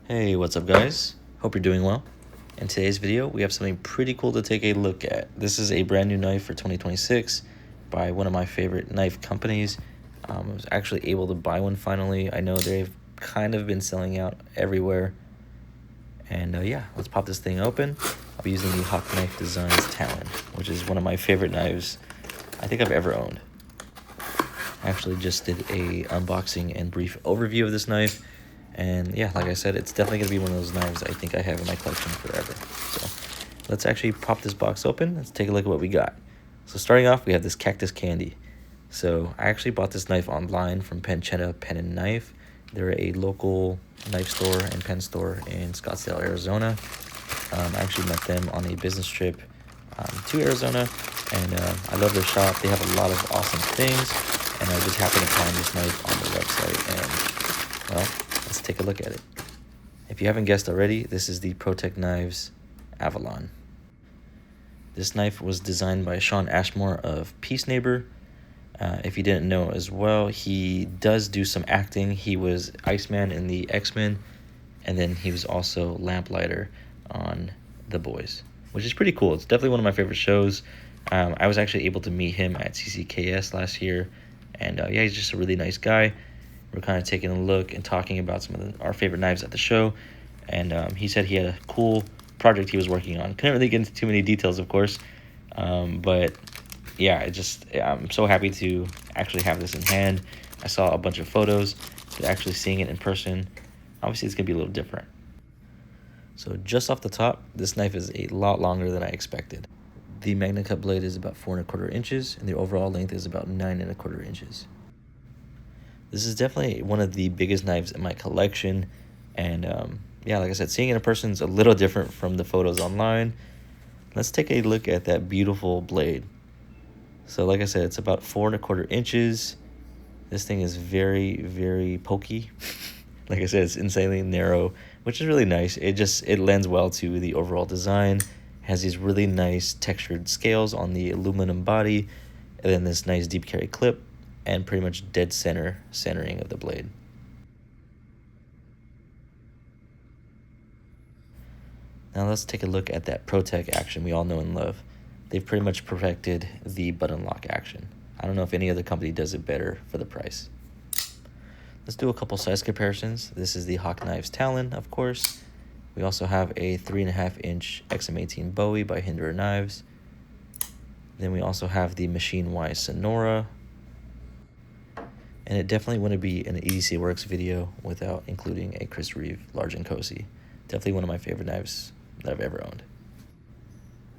Hey, what's up guys? Hope you're doing well. In today's video, we have something pretty cool to take a look at. This is a brand new knife for 2026 by one of my favorite knife companies. I was actually able to buy one finally. I know they've kind of been selling out everywhere. And yeah, let's pop this thing open. I'll be using the Hawk Knife Designs Talon, which is one of my favorite knives I think I've ever owned. I actually just did a unboxing and brief overview of this knife. And yeah, like I said, it's definitely going to be one of those knives I think I have in my collection forever. So let's actually pop this box open. Let's take a look at what we got. So starting off, we have this Cactus Candy. So I actually bought this knife online from Penchetta Pen and Knife. They're a local knife store and pen store in Scottsdale, Arizona. I actually met them on a business trip to Arizona, and I love their shop. They have a lot of awesome things, and I just happened to find this knife on their website, and well, let's take a look at it. If you haven't guessed already, this is the Pro-Tech Knives Avalon. This knife was designed by Sean Ashmore of Peace Neighbor. If you didn't know as well, he does do some acting. He was Iceman in the X-Men, and then he was also Lamplighter on The Boys, which is pretty cool. It's definitely one of my favorite shows. I was actually able to meet him at CCKS last year, and yeah, he's just a really nice guy. We're kind of taking a look and talking about some of our favorite knives at the show, and he said he had a cool project he was working on. Couldn't really get into too many details, of course, but yeah, I'm so happy to actually have this in hand. I saw a bunch of photos, but actually seeing it in person, obviously it's gonna be a little different. So just off the top, this knife is a lot longer than I expected. The MagnaCut blade is about 4¼ inches, and the overall length is about 9¼ inches. This is definitely one of the biggest knives in my collection, and yeah, like I said, seeing it in person is a little different from the photos online. Let's take a look at that beautiful blade. So like I said, it's about 4¼ inches. This thing is very, very pokey. Like I said, it's insanely narrow, which is really nice. It lends well to the overall design. It has these really nice textured scales on the aluminum body, and then this nice deep carry clip, and pretty much dead centering of the blade. Now let's take a look at that Pro-Tech action we all know and love. They've pretty much perfected the button lock action. I don't know if any other company does it better for the price. Let's do a couple size comparisons. This is the Hawk Knives Talon, of course. We also have a 3.5-inch XM18 Bowie by Hinder Knives. Then we also have the Machine Y Sonora. And it definitely wouldn't be an EDC Works video without including a Chris Reeve Large and Cozy. Definitely one of my favorite knives that I've ever owned.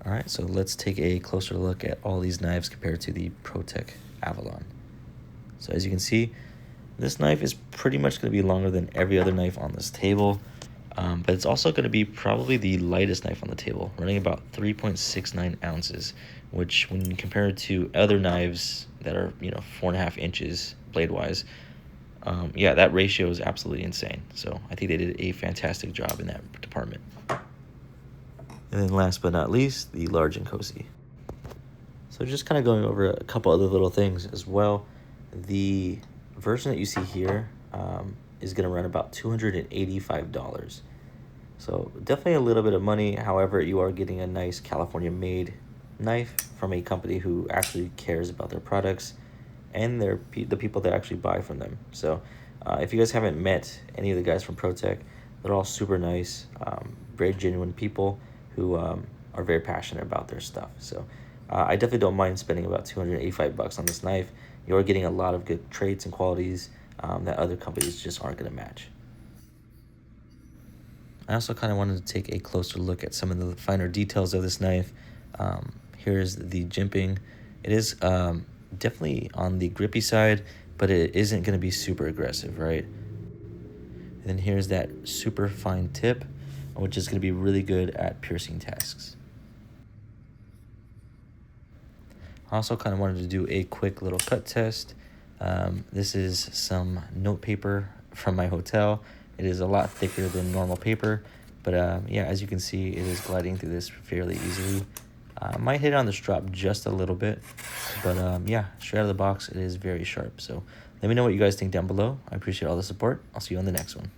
Alright, so let's take a closer look at all these knives compared to the Pro-Tech Avalon. So as you can see, this knife is pretty much going to be longer than every other knife on this table, but it's also going to be probably the lightest knife on the table, running about 3.69 ounces, which when you compare it to other knives that are 4.5 inches blade-wise, yeah, that ratio is absolutely insane. So I think they did a fantastic job in that department. And then last but not least, the Large and Cozy. So just kind of going over a couple other little things as well. The version that you see here is going to run about $285. So definitely a little bit of money. However, you are getting a nice California-made knife from a company who actually cares about their products and the people that actually buy from them. So if you guys haven't met any of the guys from Pro-Tech, they're all super nice, very genuine people who are very passionate about their stuff. So I definitely don't mind spending about $285 on this knife. You're getting a lot of good traits and qualities that other companies just aren't going to match. I also kind of wanted to take a closer look at some of the finer details of this knife. Here's the jimping. It is definitely on the grippy side, but it isn't going to be super aggressive, right? And then here's that super fine tip, which is going to be really good at piercing tasks. I also kind of wanted to do a quick little cut test. This is some note paper from my hotel. It is a lot thicker than normal paper, but yeah, as you can see, it is gliding through this fairly easily. Might hit on the strap just a little bit, but yeah, straight out of the box, it is very sharp. So let me know what you guys think down below. I appreciate all the support. I'll see you on the next one.